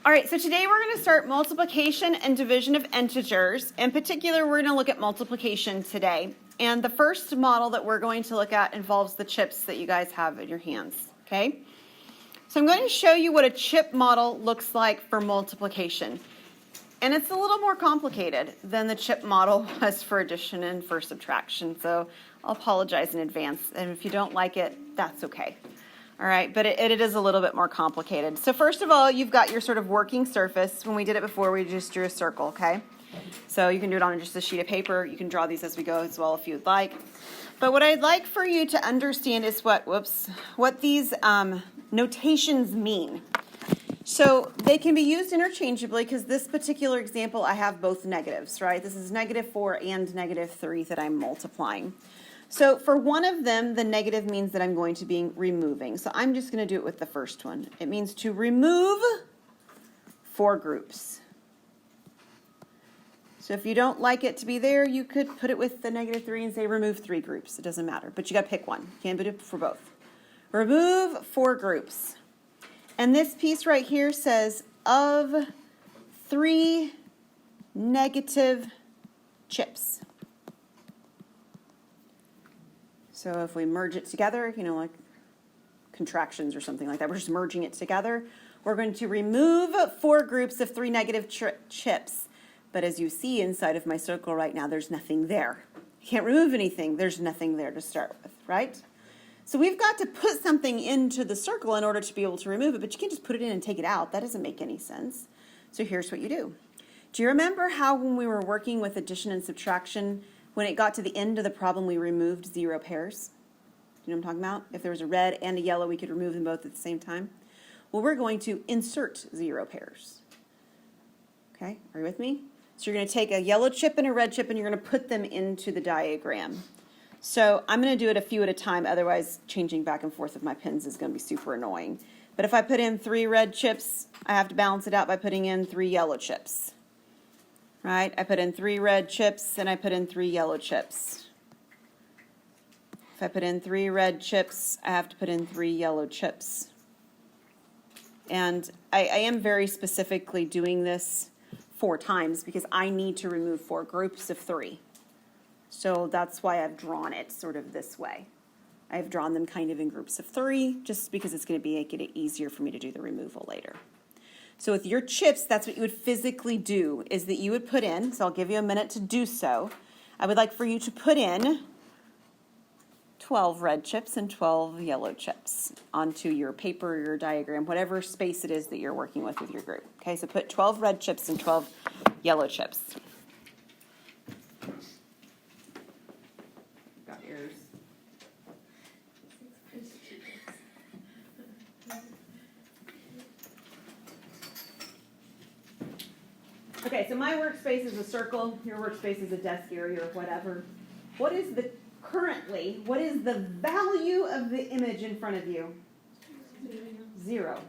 All right, so today we're going to start multiplication and division of integers. In particular, we're going to look at multiplication today. And the first model that we're going to look at involves the chips that you guys have in your hands, okay? So I'm going to show you what a chip model looks like for multiplication. And it's a little more complicated than the chip model was for addition and for subtraction. So I'll apologize in advance. And if you don't like it, that's okay. All right, but it is a little bit more complicated. So first of all, you've got your sort of working surface. When we did it before, we just drew a circle, okay? So you can do it on just a sheet of paper. You can draw these as we go as well if you'd like. But what I'd like for you to understand is what these notations mean. So they can be used interchangeably because this particular example, I have both negatives, right? This is -4 and -3 that I'm multiplying. So for one of them, the negative means that I'm going to be removing. So I'm just going to do it with the first one. It means to remove 4 groups. So if you don't like it to be there, you could put it with the -3 and say remove 3 groups. It doesn't matter, but you got to pick one. You can't do it for both. Remove 4 groups. And this piece right here says of 3 negative chips. So if we merge it together, like contractions or something like that, we're just merging it together. We're going to remove 4 groups of 3 negative chips. But as you see inside of my circle right now, there's nothing there. You can't remove anything. There's nothing there to start with, right? So we've got to put something into the circle in order to be able to remove it, but you can't just put it in and take it out. That doesn't make any sense. So here's what you do. Do you remember how when we were working with addition and subtraction, when it got to the end of the problem, we removed 0 pairs? Do you know what I'm talking about? If there was a red and a yellow, we could remove them both at the same time. Well, we're going to insert 0 pairs. Okay, are you with me? So you're going to take a yellow chip and a red chip, and you're going to put them into the diagram. So I'm going to do it a few at a time, otherwise changing back and forth of my pins is going to be super annoying. But if I put in 3 red chips, I have to balance it out by putting in 3 yellow chips. Right? I put in 3 red chips and I put in 3 yellow chips. If I put in 3 red chips, I have to put in 3 yellow chips. And I am very specifically doing this 4 times because I need to remove 4 groups of 3. So that's why I've drawn it sort of this way. I've drawn them kind of in groups of 3 just because it's going to make it easier for me to do the removal later. So with your chips, that's what you would physically do, is that you would put in, so I'll give you a minute to do so. I would like for you to put in 12 red chips and 12 yellow chips onto your paper, your diagram, whatever space it is that you're working with your group. Okay, so put 12 red chips and 12 yellow chips. Got yours. Okay, so my workspace is a circle, your workspace is a desk area or whatever. What is the value of the image in front of you? 0.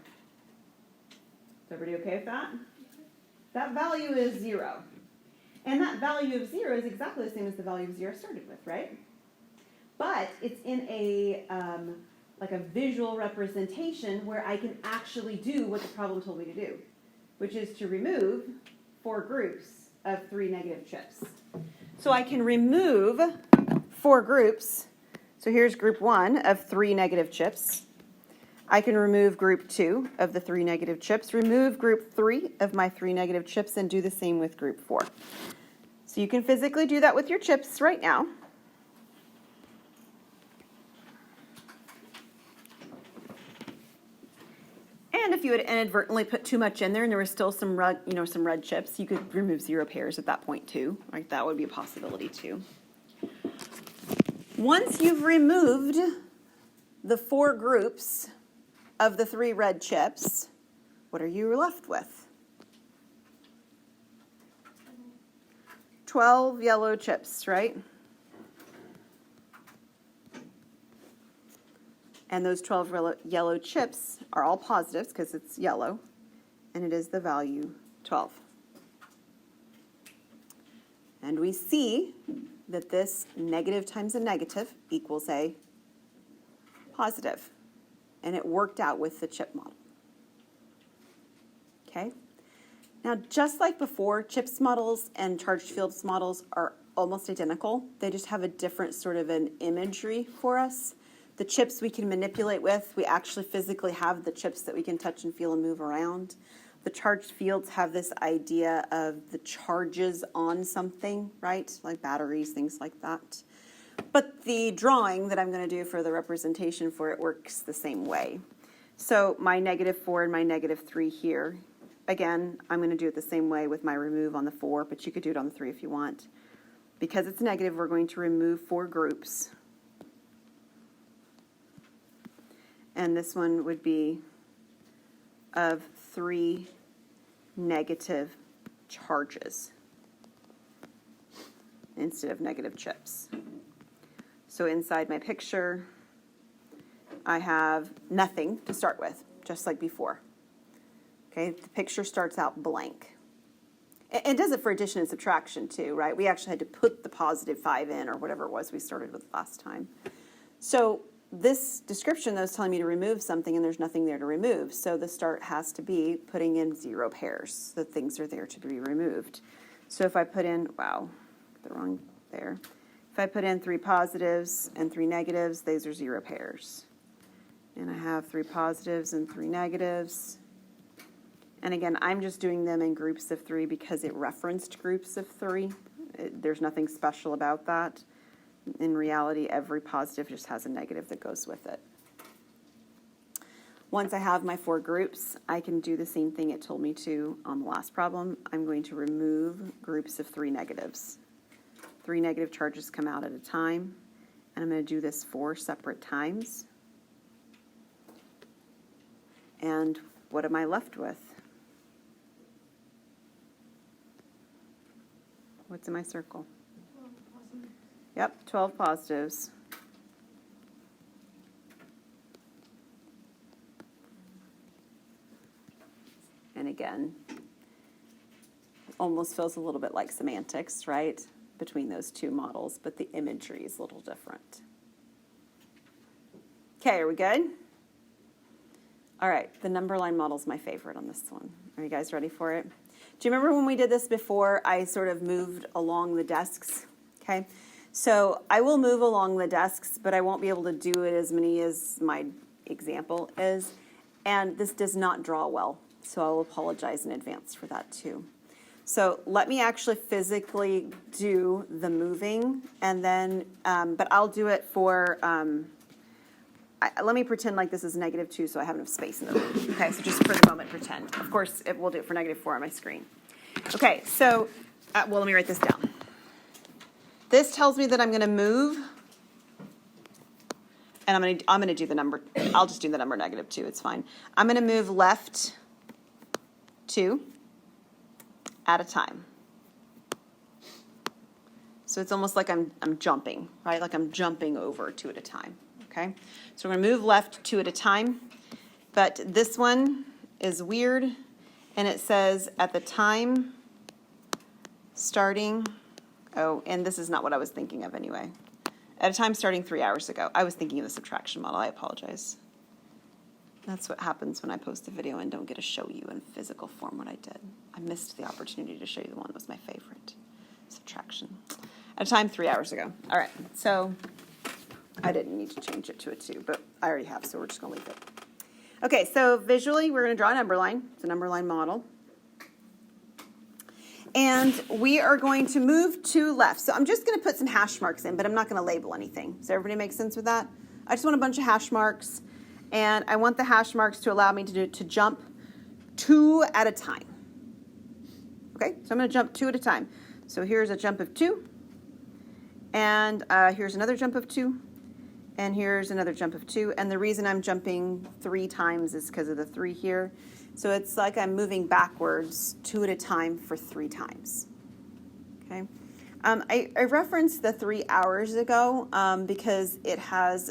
Is everybody okay with that? That value is 0. And that value of 0 is exactly the same as the value of 0 I started with, right? But it's in a like a visual representation where I can actually do what the problem told me to do, which is to remove 4 groups of 3 negative chips. So I can remove 4 groups. So here's group 1 of 3 negative chips. I can remove group 2 of the 3 negative chips, remove group 3 of my 3 negative chips, and do the same with group 4. So you can physically do that with your chips right now. And if you had inadvertently put too much in there and there was still some red chips, you could remove 0 pairs at that point too. Right? That would be a possibility too. Once you've removed the 4 groups of the 3 red chips, what are you left with? 12 yellow chips, right? And those 12 yellow chips are all positives because it's yellow, and it is the value 12. And we see that this negative times a negative equals a positive. And it worked out with the chip model. okay? Now, just like before, CHIPS models and charged fields models are almost identical. They just have a different sort of an imagery for us. The chips we can manipulate with, we actually physically have the chips that we can touch and feel and move around. The charged fields have this idea of the charges on something, right? Like batteries, things like that. But the drawing that I'm going to do for the representation for it works the same way. So my -4 and my -3 here, again, I'm going to do it the same way with my remove on the 4, but you could do it on the 3 if you want. Because it's negative, we're going to remove 4 groups. And this one would be of 3 negative charges instead of negative chips. So inside my picture, I have nothing to start with, just like before. Okay, the picture starts out blank. It does it for addition and subtraction too, right? We actually had to put the +5 in or whatever it was we started with last time. So this description, though, is telling me to remove something and there's nothing there to remove. So the start has to be putting in 0 pairs. The things are there to be removed. So if I put in, wow, the wrong there. If I put in 3 positives and 3 negatives, these are 0 pairs. And I have 3 positives and 3 negatives. And again, I'm just doing them in groups of 3 because it referenced groups of 3. There's nothing special about that. In reality, every positive just has a negative that goes with it. Once I have my 4 groups, I can do the same thing it told me to on the last problem. I'm going to remove groups of 3 negatives. 3 negative charges come out at a time, and I'm going to do this 4 separate times. And what am I left with? What's in my circle? 12 positives. Yep, 12 positives. And again, almost feels a little bit like semantics, right? Between those 2 models, but the imagery is a little different. Okay, are we good? All right, the number line model is my favorite on this one. Are you guys ready for it? Do you remember when we did this before, I sort of moved along the desks? Okay, so I will move along the desks, but I won't be able to do it as many as my example is. And this does not draw well, so I'll apologize in advance for that too. So let me actually physically do the moving, and then, but I'll do it for, let me pretend like this is -2, so I have enough space in the room. Okay, so just for the moment, pretend. Of course, we'll do it for -4 on my screen. Okay, so, well, let me write this down. This tells me that I'm going to move, and I'm going to do the number. I'll just do the number -2. It's fine. I'm going to move left 2 at a time. So it's almost like I'm jumping, right? Like I'm jumping over 2 at a time. Okay, so we're going to move left 2 at a time, but this one is weird, and it says at the time starting, oh, and this is not what I was thinking of anyway. At a time starting 3 hours ago. I was thinking of the subtraction model. I apologize. That's what happens when I post a video and don't get to show you in physical form what I did. I missed the opportunity to show you the one that was my favorite, subtraction. At a time 3 hours ago. All right, so I didn't need to change it to a 2, but I already have, so we're just going to leave it. Okay, so visually, we're going to draw a number line. It's a number line model. And we are going to move to left. So I'm just going to put some hash marks in, but I'm not going to label anything. Does everybody make sense with that? I just want a bunch of hash marks, and I want the hash marks to allow me to jump 2 at a time. Okay, so I'm going to jump 2 at a time. So here's a jump of 2, and here's another jump of 2. And here's another jump of 2. And the reason I'm jumping 3 times is because of the 3 here. So it's like I'm moving backwards 2 at a time for 3 times. Okay. I referenced the 3 hours ago because it has,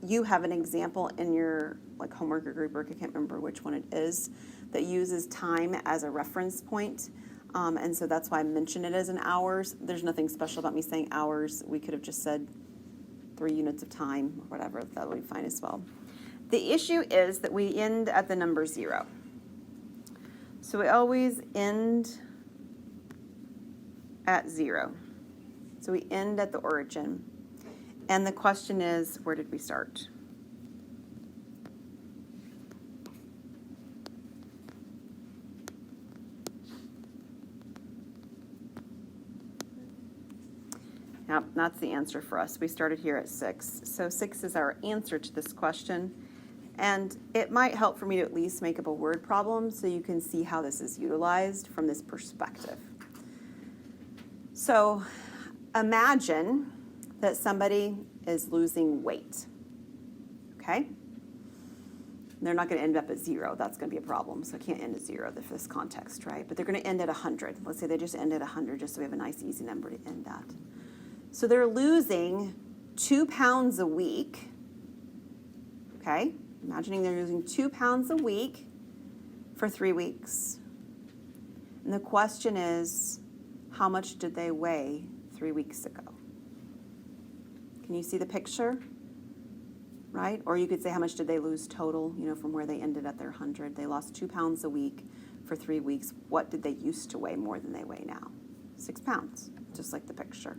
you have an example in your like homework or group work, I can't remember which one it is, that uses time as a reference point. And so that's why I mention it as an hours. There's nothing special about me saying hours. We could have just said 3 units of time or whatever. That would be fine as well. The issue is that we end at the number 0. So we always end at 0. So we end at the origin. And the question is, where did we start? Yep, that's the answer for us. We started here at 6. So 6 is our answer to this question. And it might help for me to at least make up a word problem so you can see how this is utilized from this perspective. So imagine that somebody is losing weight, okay? They're not going to end up at 0. That's going to be a problem. So I can't end at 0 for this context, right? But they're going to end at 100. Let's say they just end at 100 just so we have a nice, easy number to end at. So they're losing 2 pounds a week, okay? Imagining they're losing 2 pounds a week for 3 weeks. And the question is, how much did they weigh 3 weeks ago? Can you see the picture? Right? Or you could say, how much did they lose total, from where they ended at their 100? They lost 2 pounds a week for 3 weeks. What did they used to weigh more than they weigh now? 6 pounds, just like the picture.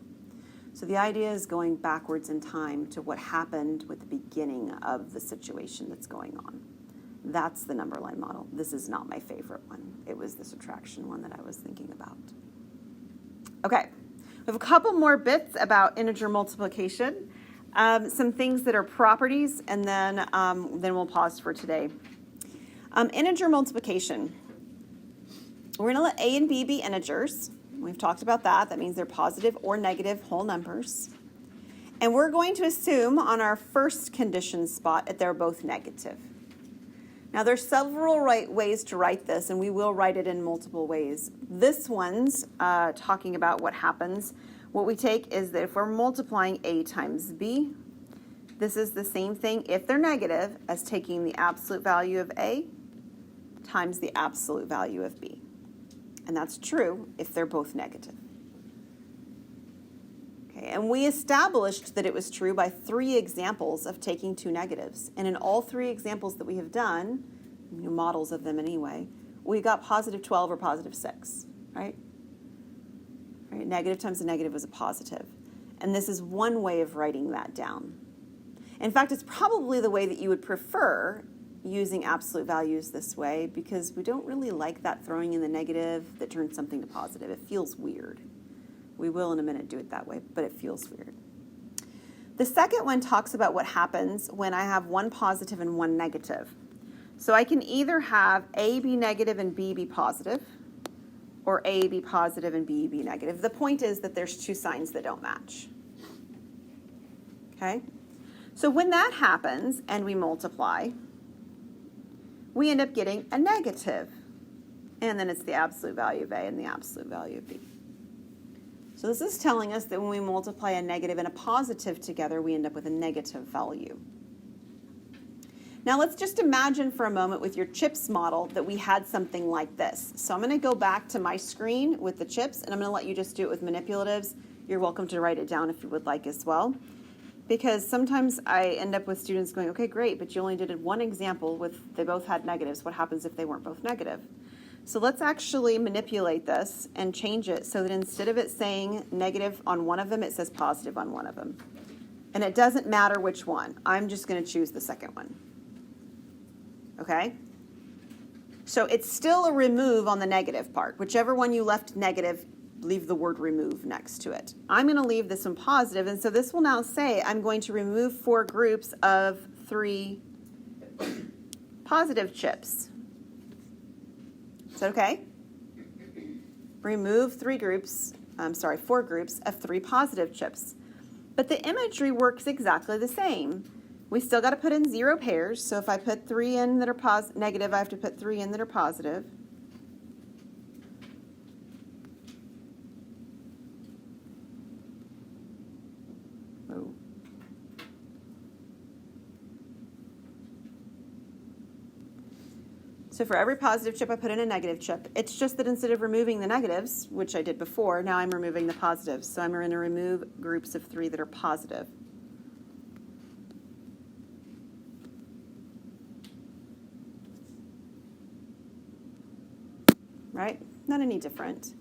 So the idea is going backwards in time to what happened with the beginning of the situation that's going on. That's the number line model. This is not my favorite one. It was the subtraction one that I was thinking about. Okay, we have a couple more bits about integer multiplication, some things that are properties, and then we'll pause for today. Integer multiplication. We're going to let a and b be integers. We've talked about that. That means they're positive or negative whole numbers. And we're going to assume on our first condition spot that they're both negative. Now, there's several ways to write this, and we will write it in multiple ways. This one's talking about what happens. What we take is that if we're multiplying a times b, this is the same thing, if they're negative, as taking the absolute value of a times the absolute value of b. And that's true if they're both negative. Okay, and we established that it was true by 3 examples of taking 2 negatives. And in all 3 examples that we have done, models of them anyway, we got positive 12 or positive 6, right? Negative times a negative was a positive. And this is one way of writing that down. In fact, it's probably the way that you would prefer using absolute values this way, because we don't really like that throwing in the negative that turns something to positive. It feels weird. We will in a minute do it that way, but it feels weird. The second one talks about what happens when I have 1 positive and 1 negative. So I can either have a be negative and b be positive, or a be positive and b be negative. The point is that there's 2 signs that don't match. Okay? So when that happens and we multiply, we end up getting a negative. And then it's the absolute value of a and the absolute value of b. So this is telling us that when we multiply a negative and a positive together, we end up with a negative value. Now let's just imagine for a moment with your CHIPS model that we had something like this. So I'm going to go back to my screen with the CHIPS, and I'm going to let you just do it with manipulatives. You're welcome to write it down if you would like as well. Because sometimes I end up with students going, okay, great, but you only did 1 example with they both had negatives. What happens if they weren't both negative? So let's actually manipulate this and change it so that instead of it saying negative on one of them, it says positive on one of them. And it doesn't matter which one. I'm just going to choose the second one. Okay? So it's still a remove on the negative part. Whichever one you left negative, leave the word remove next to it. I'm going to leave this one positive, and so this will now say I'm going to remove 4 groups of 3 positive chips. Is that okay? Remove 4 groups of 3 positive chips. But the imagery works exactly the same. We still got to put in 0 pairs, so if I put 3 in that are negative, I have to put 3 in that are positive. So for every positive chip, I put in a negative chip. It's just that instead of removing the negatives, which I did before, now I'm removing the positives. So I'm going to remove groups of 3 that are positive. right? Not any different.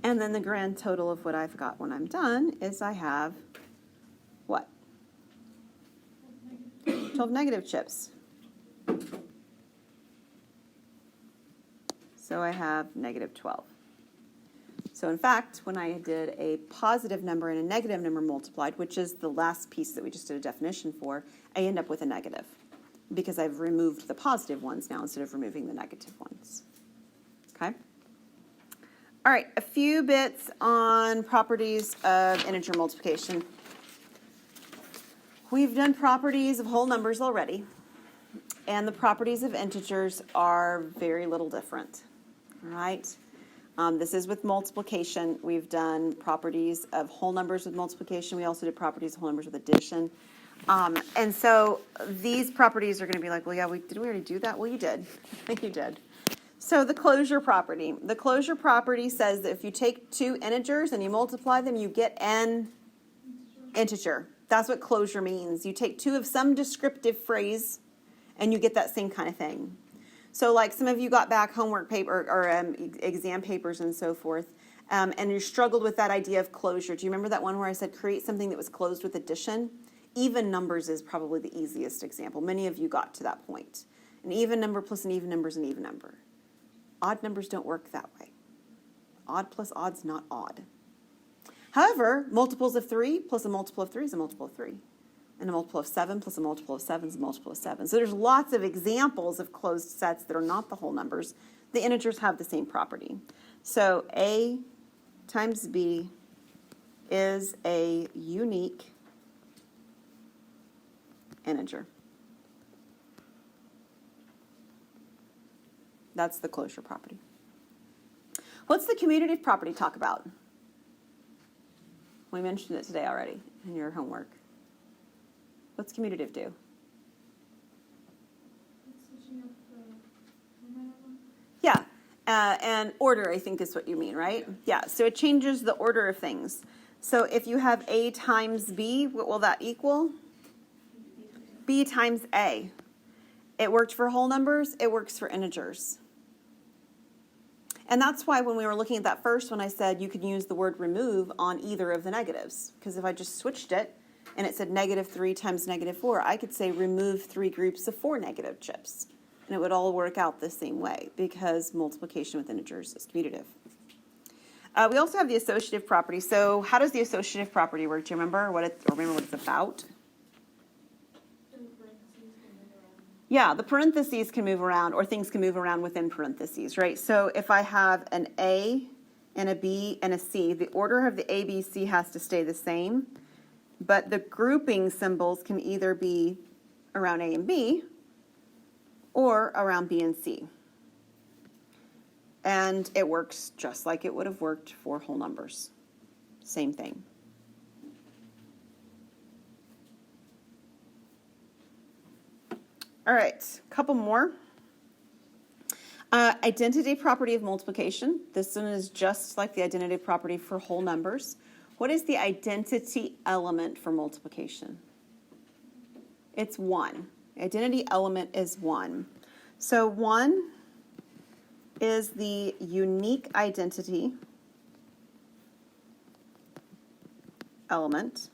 And then the grand total of what I've got when I'm done is I have what? 12 negative chips. So I have negative 12. So in fact, when I did a positive number and a negative number multiplied, which is the last piece that we just did a definition for, I end up with a negative because I've removed the positive ones now instead of removing the negative ones. Okay? All right, a few bits on properties of integer multiplication. We've done properties of whole numbers already, and the properties of integers are very little different. All right? This is with multiplication. We've done properties of whole numbers with multiplication. We also did properties of whole numbers with addition. And so these properties are going to be like, well, yeah, did we already do that? Well, you did. You did. So the closure property. The closure property says that if you take two integers and you multiply them, you get an integer. That's what closure means. You take two of some descriptive phrase and you get that same kind of thing. So like some of you got back homework paper or exam papers and so forth, and you struggled with that idea of closure. Do you remember that one where I said create something that was closed with addition? Even numbers is probably the easiest example. Many of you got to that point. An even number plus an even number is an even number. Odd numbers don't work that way. Odd plus odd's not odd. However, multiples of 3 plus a multiple of 3 is a multiple of 3. And a multiple of 7 plus a multiple of 7 is a multiple of 7. So there's lots of examples of closed sets that are not the whole numbers. The integers have the same property. So A times B is a unique integer. That's the closure property. What's the commutative property talk about? We mentioned it today already in your homework. What's commutative do? Yeah, and order, I think is what you mean, right? Yeah, so it changes the order of things. So if you have A times B, what will that equal? B times A. It worked for whole numbers, it works for integers. And that's why when we were looking at that first one, I said you could use the word remove on either of the negatives. Because if I just switched it and it said negative 3 times negative 4, I could say remove 3 groups of 4 negative chips. And it would all work out the same way because multiplication with integers is commutative. We also have the associative property. So how does the associative property work? Do you remember what it's about? Yeah, the parentheses can move around, or things can move around within parentheses, right? So if I have an A and a B and a C, the order of the A, B, C has to stay the same, but the grouping symbols can either be around A and B or around B and C. And it works just like it would have worked for whole numbers. Same thing. All right, a couple more. Identity property of multiplication. This one is just like the identity property for whole numbers. What is the identity element for multiplication? It's 1. The identity element is 1. So 1 is the unique identity element.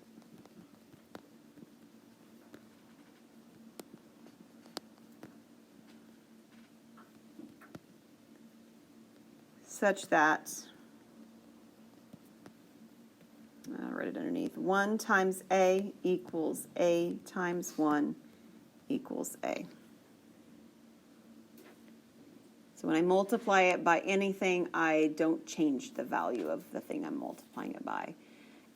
Such that, I'll write it underneath, 1 times A equals A times 1 equals A. So when I multiply it by anything, I don't change the value of the thing I'm multiplying it by.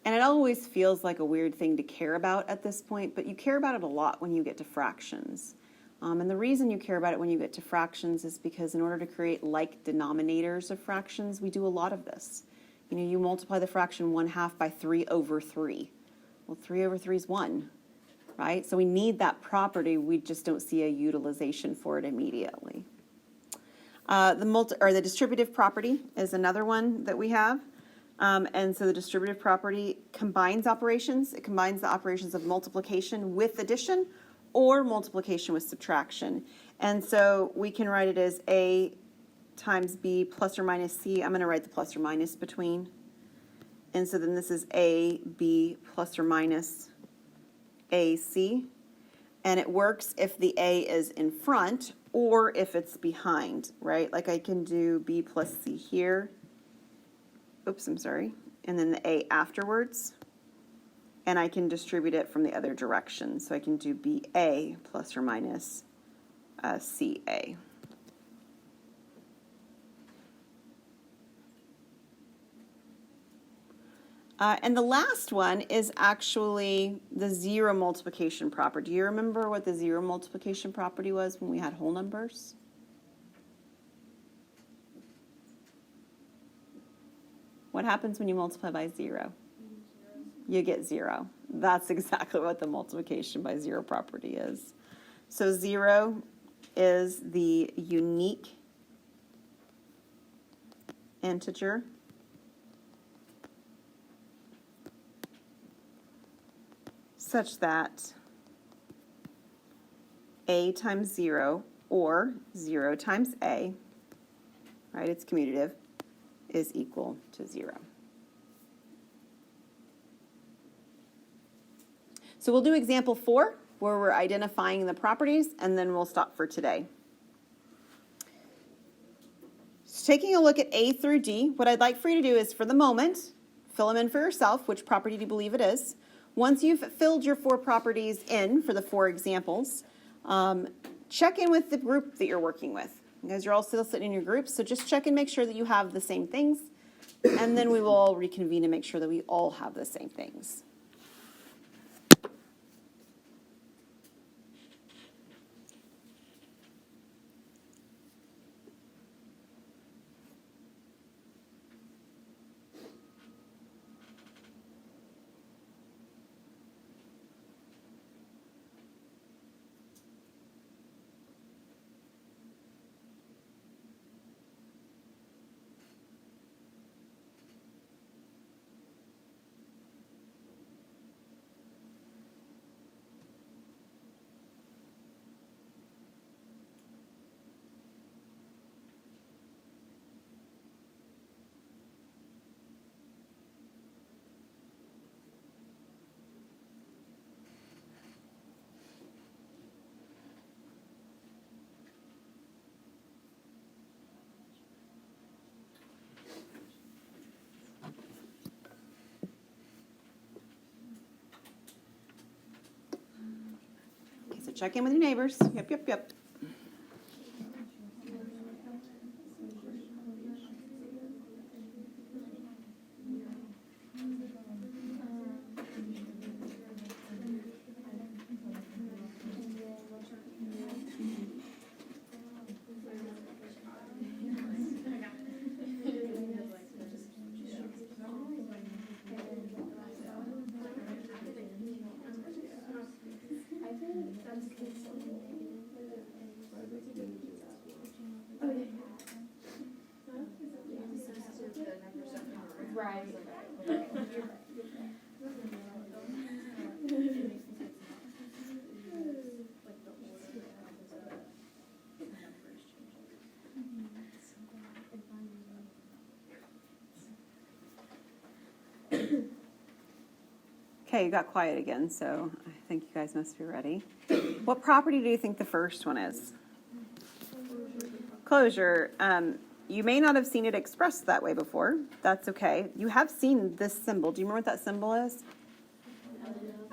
And it always feels like a weird thing to care about at this point, but you care about it a lot when you get to fractions. And the reason you care about it when you get to fractions is because in order to create like denominators of fractions, we do a lot of this. You know, you multiply the fraction 1/2 by 3 over 3. Well, 3 over 3 is 1, right? So we need that property. We just don't see a utilization for it immediately. The distributive property is another one that we have. And so the distributive property combines operations. It combines the operations of multiplication with addition or multiplication with subtraction. And so we can write it as A times B plus or minus C. I'm going to write the plus or minus between. And so then this is A, B plus or minus AC. And it works if the A is in front or if it's behind, right? Like I can do B plus C here. Oops, I'm sorry. And then the A afterwards. And I can distribute it from the other direction. So I can do BA plus or minus CA. And the last one is actually the zero multiplication property. Do you remember what the zero multiplication property was when we had whole numbers? What happens when you multiply by 0? You get 0. That's exactly what the multiplication by 0 property is. So 0 is the unique integer. Such that A times 0 or 0 times A, right, it's commutative, is equal to 0. So we'll do example 4, where we're identifying the properties, and then we'll stop for today. So taking a look at A through D, what I'd like for you to do is, for the moment, fill them in for yourself. Which property do you believe it is? Once you've filled your 4 properties in for the 4 examples, check in with the group that you're working with. You guys are all still sitting in your groups, so just check and make sure that you have the same things, and then we will all reconvene and make sure that we all have the same things. So check in with your neighbors. Yep. Right. Okay, you got quiet again, so I think you guys must be ready. What property do you think the first one is? Closure. You may not have seen it expressed that way before. That's okay. You have seen this symbol. Do you remember what that symbol is?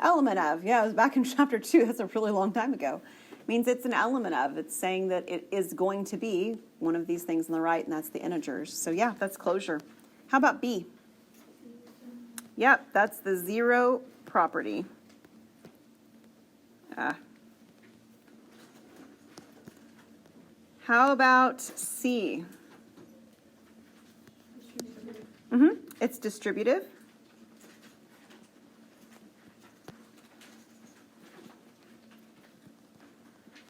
Element of. Yeah, it was back in chapter 2. That's a really long time ago. It means it's an element of. It's saying that it is going to be one of these things on the right, and that's the integers. So yeah, that's closure. How about B? Yep, that's the zero property. How about C? It's distributive.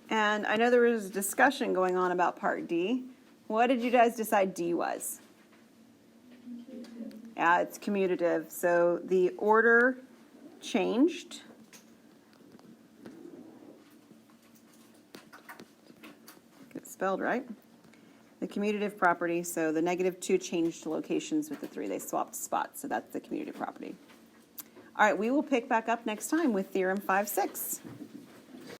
And I know there was a discussion going on about part D. What did you guys decide D was? Yeah, it's commutative. So the order changed. spelled right. The commutative property, so the -2 changed locations with the 3. They swapped spots, so that's the commutative property. All right, we will pick back up next time with theorem 5-6.